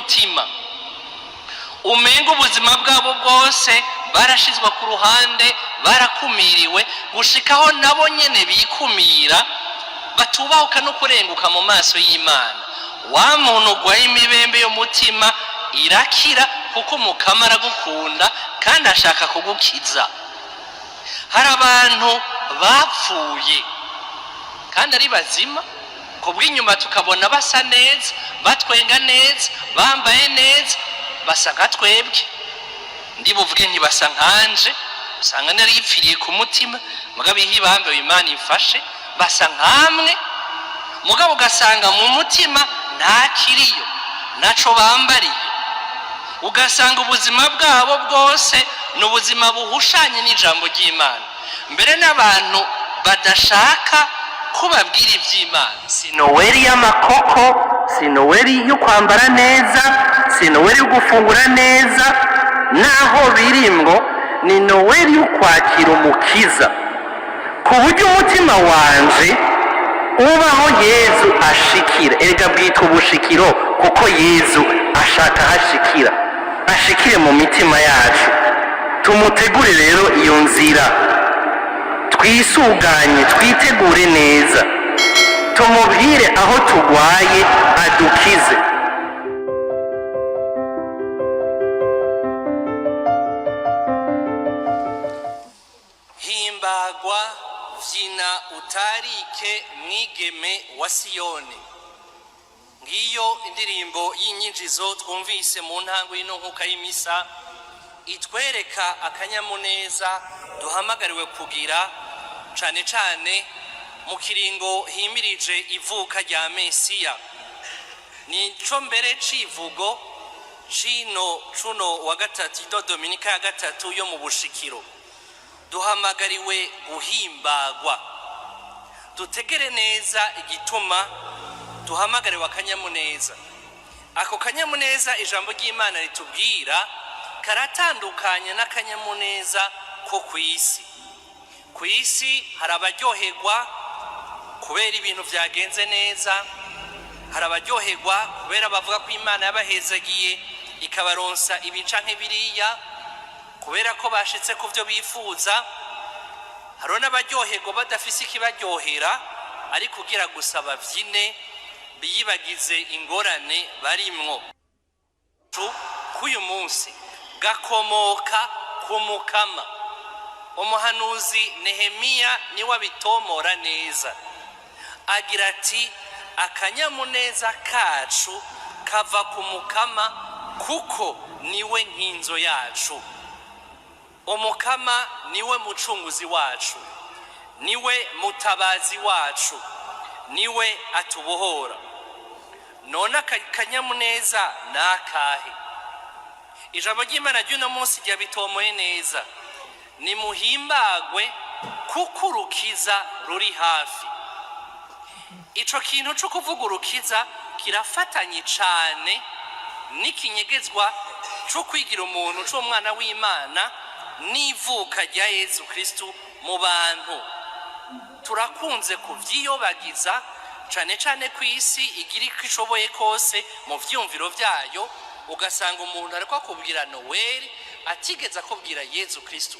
by'umutima umenga ubuzima bwabo bwose barashizwa ku ruhande, barakumiriwe gushikaho nabo nyene bikumira, batubahuka no kurenguka mu maso y'Imana. Wa muntu ugwaye imibembe y'umutima irakira, kuko Umukama aragukunda kandi ashaka kugukiza. Hari abantu bapfuye kandi ari bazima, kubw'inyuma tukabona basa neza, batwenga neza, bambaye neza, basa nka twebwe. Ndibuvuge ntibasa nkanje, usanga nari yipfiriye ku mutima, mugabo ihibambe Imana imfashe basa nkamwe, mugabo ugasanga mu mutima nta kiriyo, naco bambariye. Ugasanga ubuzima bwabo bwose ni ubuzima buhushanye n'ijambo ry'Imana, mbere n'abantu badashaka kubabwira iby'Imana. Si Noweli y'amakoko, si Noweli yo kwambara neza, si Noweli yo gufungura neza, naho birimwo ni Noweli yo kwakira Umukiza, ku buryo umutima wanje ubaho Yezu ashikira. Erega bwitwa ubushikiro kuko Yezu ashaka hashikira, ashikire mu mitima yacu. Tumutegure rero iyo nzira, twisuganye, twitegure neza, tumubwire aho tugwaye adukize. Himbagwa vyina utarike mwigeme wa Siyoni. Ngiyo indirimbo y'inyinjizo twumvise mu ntango y'ino nkuka y'imisa, itwereka akanyamuneza duhamagariwe kugira, cane cane mu kiringo himirije ivuka rya Mesiya. Nico mbere civugo cuno wa gatatu, ido Dominika ya gatatu yo mu bushikiro. Duhamagariwe guhimbagwa, dutegere neza igituma duhamagariwe akanyamuneza. Ako kanyamuneza ijambo ry'Imana ritubwira karatandukanye n'akanyamuneza ko kw'isi. Kw'isi hari abaryoherwa kubera ibintu vyagenze neza, hari abaryoherwa kubera bavuga ko Imana yabahezagiye ikabaronsa ibi canke biriya, kubera ko bashitse ku vyo bifuza. Hariho n'abaryoherwa badafise ikibaryohera, ari kugira gusa bavyine biyibagize ingorane barimwo. K'uyu munsi gakomoka ku Mukama. Umuhanuzi Nehemiya niwe abitomora neza, agira ati akanyamuneza kacu kava ku Mukama, kuko niwe nkinzo yacu. Umukama niwe mucunguzi wacu, niwe mutabazi wacu, niwe atubohora. None akanyamuneza nakahe? Ijambo ry'Imana ry'uno munsi ryabitomoye neza. Nimuhimbagwe kuko urukiza ruri hafi. Ico kintu cyo kuvuga urukiza kirafatanye cane n'ikinyegezwa cyo kwigira umuntu c'umwana w'Imana n'ivuka rya Yezu Kristu mu bantu. Turakunze kuvyiyobagiza cane cane ku isi igira iko ishoboye kose mu vyumviro vyayo, ugasanga umuntu ariko akubwira Noweli atigeze akubwira Yezu Kristu.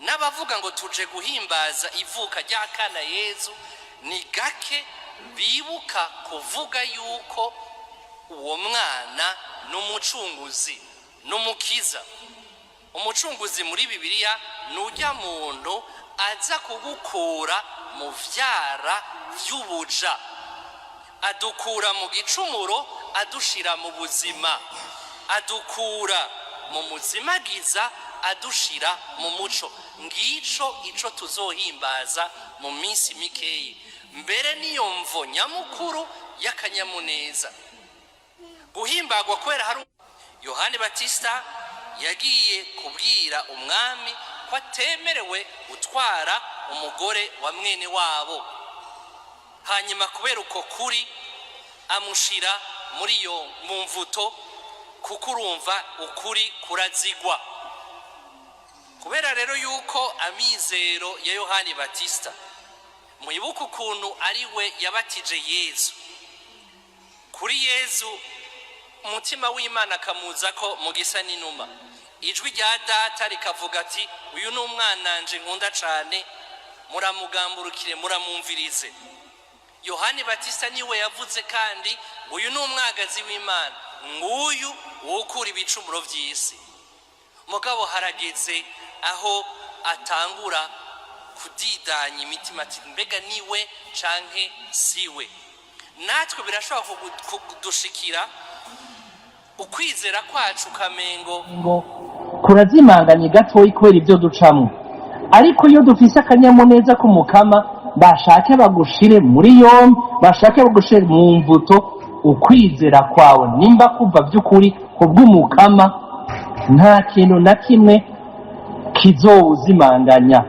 N'abavuga ngo tuje guhimbaza ivuka rya kana Yezu, ni gake bibuka kuvuga yuko uwo mwana n'umucunguzi n'umukiza. Umucunguzi muri Bibiliya nujya muntu aza kugukura mu vyara vy'ubuja, adukura mu gicumuro adushira mu buzima, adukura mu muzimagiza adushira mu muco. Ngico ico tuzohimbaza mu minsi mikeyi, mbere niyo mvo nyamukuru y'akanyamuneza. Guhimbagwa kwera hari Yohani Batista yagiye kubwira umwami ko atemerewe gutwara umugore wa mwene wabo, hanyuma kubera uko kuri amushira muri iyo mumvuto, kuko urumva ukuri kurazigwa. Kubera rero yuko amizero ya Yohani Batista, mwibuka ukuntu ari we yabatije Yezu. Kuri Yezu umutima w'Imana akamuza ko mu gisa n'inuma, ijwi rya data rikavuga ati uyu ni umwananje nkunda cyane, muramugamburukire muramumvirize. Yohani Batista niwe yavuze kandi uyu ni umwagazi w'Imana, nguyu wokura ibicumuro by'isi. Mugabo harageze aho atangura kudidanya imitima ati mbega niwe canke siwe. Natwe birashobora kudushikira ukwizera kwacu kamengo kurazimanganye gatoyi kubera ibyo ducamo, ariko iyo dufise akanyamuneza k'umukama bashake bagushire muri yombi, bashake bagushire mu mvuto. Ukwizera kwawe nimba kuva by'ukuri kubw'umukama, nta kintu na kimwe kizowuzimanganya,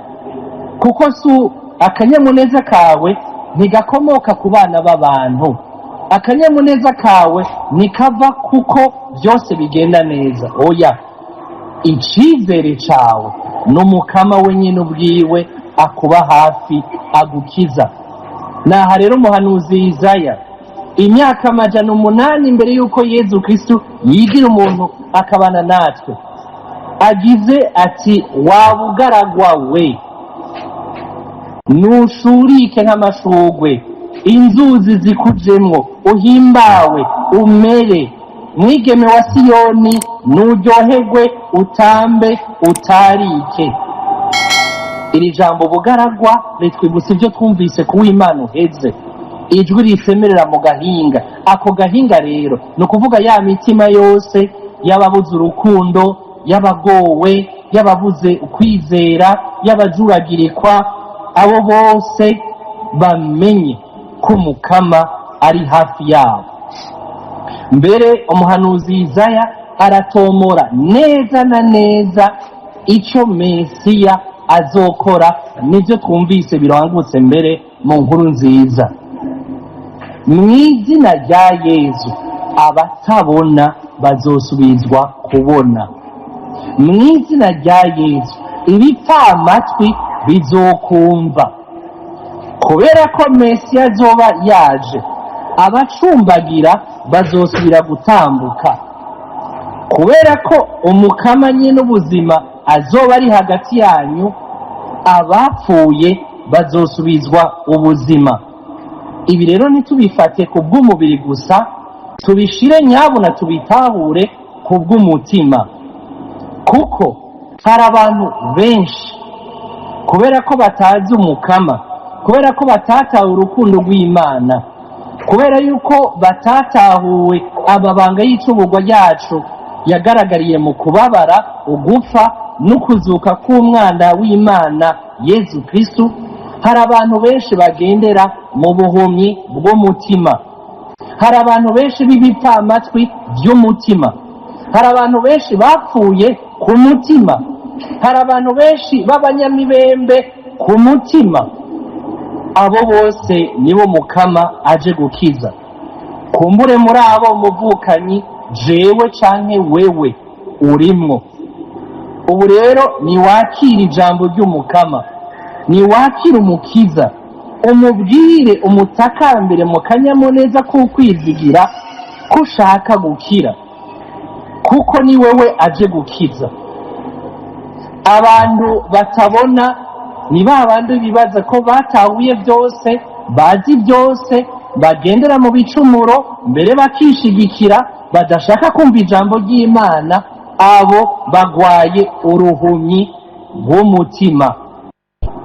kuko su akanyamuneza kawe ntigakomoka ku bana b'abantu. Akanyamuneza kawe nikava kuko byose bigenda neza. Oya, icizere cawe n'umukama wenyine ubwiwe akuba hafi agukiza. Naha rero umuhanuzi Yesaya imyaka 800 imbere yuko Yezu Kristo yigira umuntu akabana natwe, agize ati wabugaragwa we, nushurike nk'amashugwe, inzuzi zikujemwo, uhimbawe umere, mwigeme wa Siyoni nuryoherwe, utambe utarike. Iri jambo bugaragwa ritwibutsa ibyo twumvise ku w'Imana uheze, ijwi risemerera mu gahinga. Ako gahinga rero ni ukuvuga ya mitima yose y'ababuze urukundo, y'abagowe, y'ababuze ukwizera, y'abajuragirikwa. Abo bose bamenye ko umukama ari hafi yabo. Mbere umuhanuzi Yesaya aratomora neza na neza icyo Mesiya azokora, nibyo twumvise birangutse mbere mu nkuru nziza. Mw'izina rya Yezu abatabona bazosubizwa kubona. Mw'izina rya Yezu ibipfamatwi bizokumva. Kubera ko Mesiya azoba yaje, abacumbagira bazosubira gutambuka. Kubera ko umukama nyine ubuzima azoba ari hagati yanyu, abapfuye bazosubizwa ubuzima. Ibi rero ntitubifate ku bw'umubiri gusa, tubishire nyabuna tubitahure ku bw'umutima, kuko hari abantu benshi kubera ko batazi umukama, kubera ko batatawe urukundo rw'Imana, kubera yuko batatahuwe amabanga y'icuburwa ryacu yagaragariye mu kubabara, ugupfa n'ukuzuka k'umwana w'Imana Yezu Kristo. Hari abantu benshi bagendera mu buhumyi bw'umutima, hari abantu benshi b'ibipfamatwi by'umutima, hari abantu benshi bapfuye ku mutima, hari abantu benshi b'abanyamibembe ku mutima. Abo bose nibo mukama aje gukiza. Kumbure muri abo muvukanyi jewe canke wewe urimwo. Ubu rero niwakira ijambo ry'umukama, niwakira umukiza, umubwire, umutakambire mu kanyamuneza k'ukwizigira ko ushaka gukira, kuko ni wewe aje gukiza. Abantu batabona ni ba bandi bibaza ko batahuye byose, bazi byose, bagendera mu bicumuro, mbere bakishigikira, badashaka kumva ijambo ry'Imana. Abo bagwaye uruhumyi rw'umutima.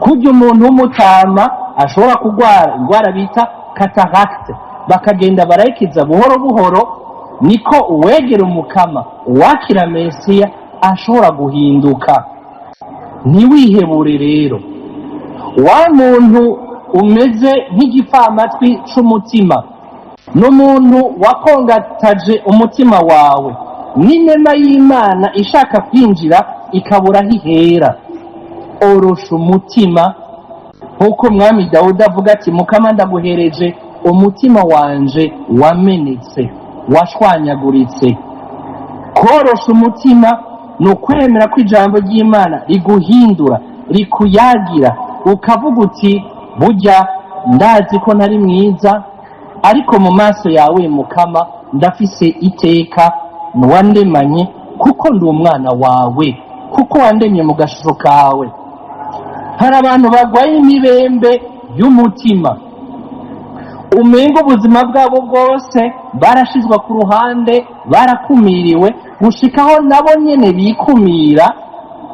Kurya umuntu w'umutama ashobora kugwara indwara bita cataracte, bakagenda barayikiza buhoro buhoro, niko uwegera umukama, uwakira Mesiya ashobora guhinduka. Ntiwihebure rero. Wa muntu umeze nk'igipfamatwi c'umutima, n'umuntu wakongataje umutima wawe, n'inema y'Imana ishaka kwinjira ikabura aho ihera, orosha umutima, nk'uko Umwami Dawudi avuga ati mukama ndaguhereje umutima wanje wamenetse, washwanyaguritse. Korosha umutima ni ukwemera ko ijambo ry'Imana riguhindura, rikuyagira, ukavuga uti burya ndazi ko ntari mwiza, ariko mu maso yawe Mukama ndafise iteka wandemanye, kuko ndi umwana wawe, kuko wandemye mu gashusho kawe. Hari abantu bagwaye imibembe y'umutima, umengo ubuzima bwabo bwose barashizwa ku ruhande, barakumiriwe gushikaho nabo nyene bikumira,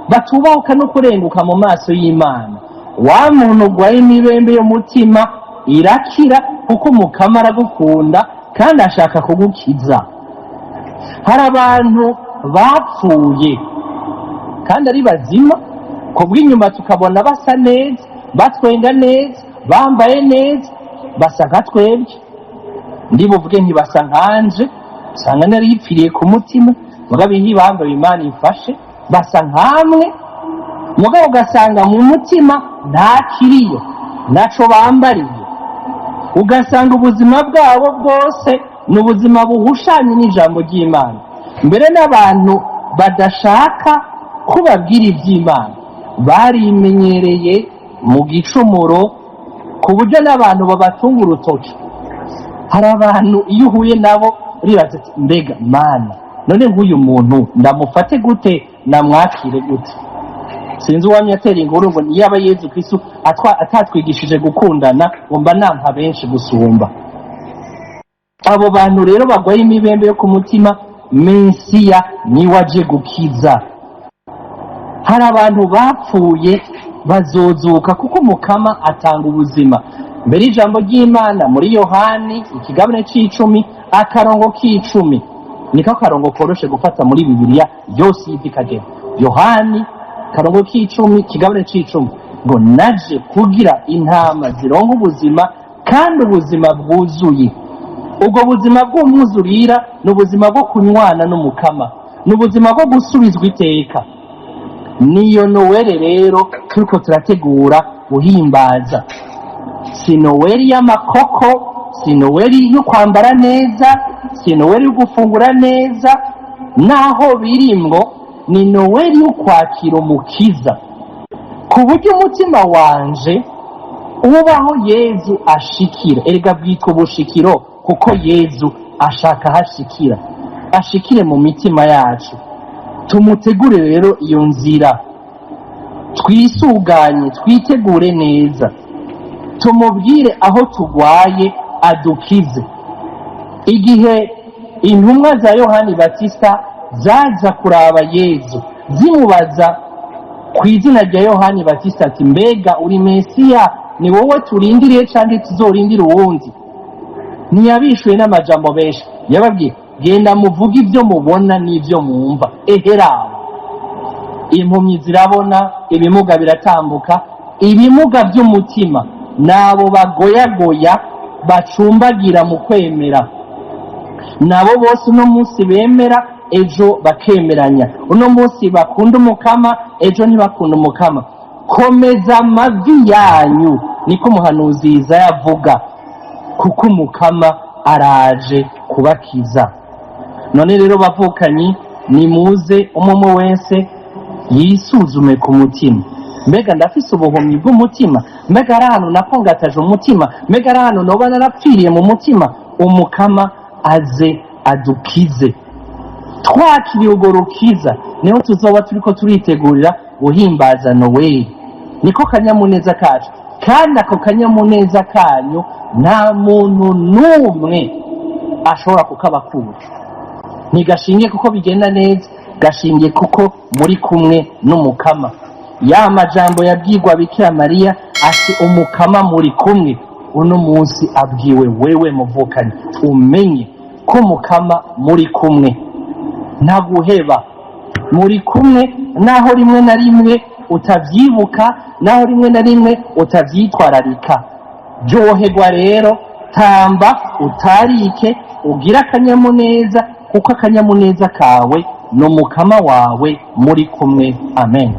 batubahuka no kurenguka mu maso y'Imana. Wa muntu ugwaye imibembe y'umutima irakira, kuko Mukama aragukunda kandi ashaka kugukiza. Hari abantu bapfuye kandi ari bazima, kubw'inyuma tukabona basa neza, batwenga neza, bambaye neza, basa nka twebwe. Ndibuvuge ntibasa nkanje, usanga nari yipfiriye ku mutima, mugabo ntibambaye Imana ifashe, basa nkamwe, mugabo ugasanga mu mutima nta kiriyo, naco bambariye. Ugasanga ubuzima bwabo bwose ni ubuzima buhushanye n'ijambo ry'Imana, mbere n'abantu badashaka kubabwira iby'Imana barimenyereye mu gicumuro, ku buryo n'abantu babatunga urutoki. Hari abantu iyo uhuye nabo uribaza ati mbega Mana, none nk'uyu muntu ndamufate gute, namwakire gute? Sinzi uwamye atera inkuru ngo niyaba Yezu Kristo atatwigishije gukundana, ngomba nampa benshi gusumba. Abo bantu rero bagwaye imibembe yo ku mutima, Mesiya niwe aje gukiza. Hari abantu bapfuye bazozuka, kuko Mukama atanga ubuzima. Mbere ijambo ry'Imana muri Yohani ikigabane c'icumi akarongo k'icumi, niko karongo koroshe gufata muri Bibiliya yose y'ikagera. Yohani karongo k'icumi ikigabane c'icumi ngo naje kugira intama zironka ubuzima, kandi ubuzima bwuzuye. Ubwo buzima bw'umwuzurira ni ubuzima bwo kunywana n'Umukama, ni ubuzima bwo gusubizwa iteka. Niyo Noweli rero turiko turategura guhimbaza. Si Noweli y'amakoko, si Noweli yo kwambara neza, si Noweli yo gufungura neza, naho birimwo ni Noweli yo kwakira Umukiza, ku buryo umutima wanje ubaho Yezu ashikira. Erega bwitwa ubushikiro kuko Yezu ashaka hashikira, ashikire mu mitima yacu. Tumutegure rero iyo nzira, twisuganye, twitegure neza, tumubwire aho tugwaye adukize. Igihe intumwa za Yohani Batista zaza kuraba Yezu zimubaza ku izina rya Yohani Batista ati mbega uri Mesiya, ni wowe turindiriye canke tuzorindira uwundi? Ntiyabishuye n'amajambo benshi, yababwiye genda muvuge ibyo mubona n'ibyo mwumva. Eheraho impumyi zirabona, ibimuga biratambuka. Ibimuga by'umutima nabo bagoyagoya bacumbagira mu kwemera, nabo bose uno munsi bemera, ejo bakemeranya. Uno munsi bakunda Umukama, ejo ntibakunda Umukama. Komeza amavi yanyu, niko umuhanuzi Yesaya yavuga, kuko Umukama araje kubakiza. None rero bavukanyi, nimuze umwe wese yisuzume ku mutima. Mbega ndafise ubuhumyi bw'umutima? Mbega ari ahantu nakongataje umutima? Mbega ari ahantu noba narapfiriye mu mutima? Umukama aze adukize. Twakiriye urwo rukiza, niho tuzoba turiko turitegurira guhimbaza Noweli. Niko kanyamuneza kacu, kandi ako kanyamuneza kanyu nta muntu n'umwe ashobora kukabakura. Ntigashingiye kuko bigenda neza, gashingiye kuko muri kumwe n'Umukama. Ya majambo yabwirwa Bikira Mariya ati Umukama muri kumwe, uno munsi abwiwe wewe muvukanye. Umenye ko Umukama muri kumwe, ntaguheba, muri kumwe, naho rimwe na rimwe utavyibuka, naho rimwe na rimwe utavyitwararika. Ryoherwa rero, tamba, utarike, ugira akanyamuneza, kuko akanyamuneza kawe n'Umukama wawe muri kumwe. Amen.